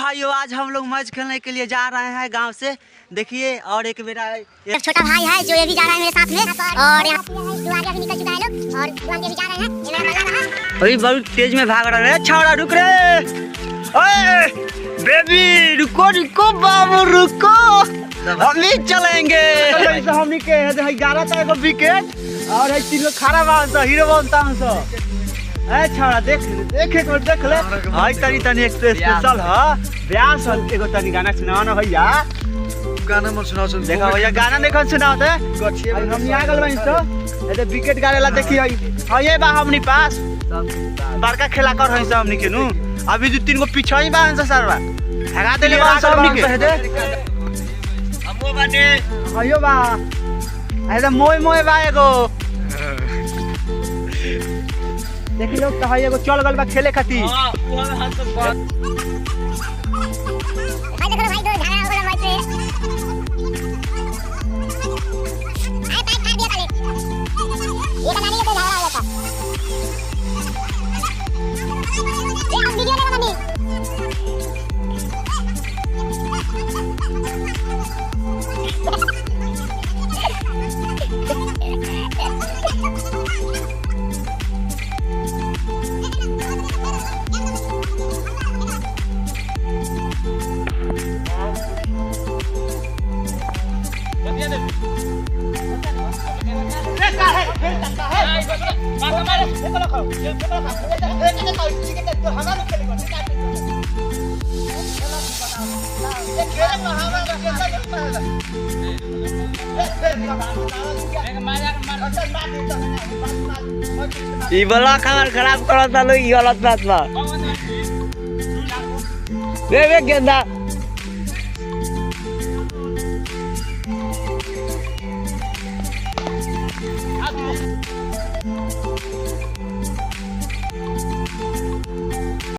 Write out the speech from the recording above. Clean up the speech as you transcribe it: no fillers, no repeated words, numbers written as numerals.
भाइयों आज हम लोग मैच खेलने के लिए जा रहे हैं गांव से। देखिए और एक मेरा एक छोटा भाई है जो ये भी जा रहा है मेरे साथ में और यहाँ दुआरिया भी निकल चुका है लोग और दुआन के भी जा रहे हैं। ये मेरा मजा रहा अभी बहुत तेज में भाग रहा है। छाड़ा रुक रे, ओए बेबी रुको रुको बाबू रुको, हम ही चलेंगे। हमनी के 11 था एगो विकेट और है 3 लोग खड़ा बांसो हीरो बनता हूं। ए छाड़ा देख एक बार देख ले भाई, तनी तनी स्पेशल ह ब्यास एगो तनी गाना सुनाओ ना भैया। गाना मत सुनाओ। देखा भैया गाना देखन सुनाओ ते हम आ गल बनी तो ए विकेट गाड़ेला देखी हई ये बा हमनी पास बड़का खेला कर हई हमनी के नु। अभी 2-3 गो पीछे ही बा हमसे सरवा भगा देले बा हमनी के हमो बाने हयो बा ऐसा मोय मोय बा एगो देखी लोग तो हई एगो चल गल बा खेले खातिर। हां वो हाथ से भाई देखो भाई दो झगड़ा हो गया मैच में। आए पैक मार दिया पहले ये बनानी के झगड़ा हो गया था। ये हम वीडियो में बनानी ई बला खबर खराब करता लो, ई गलत बात बा। वे गेंदा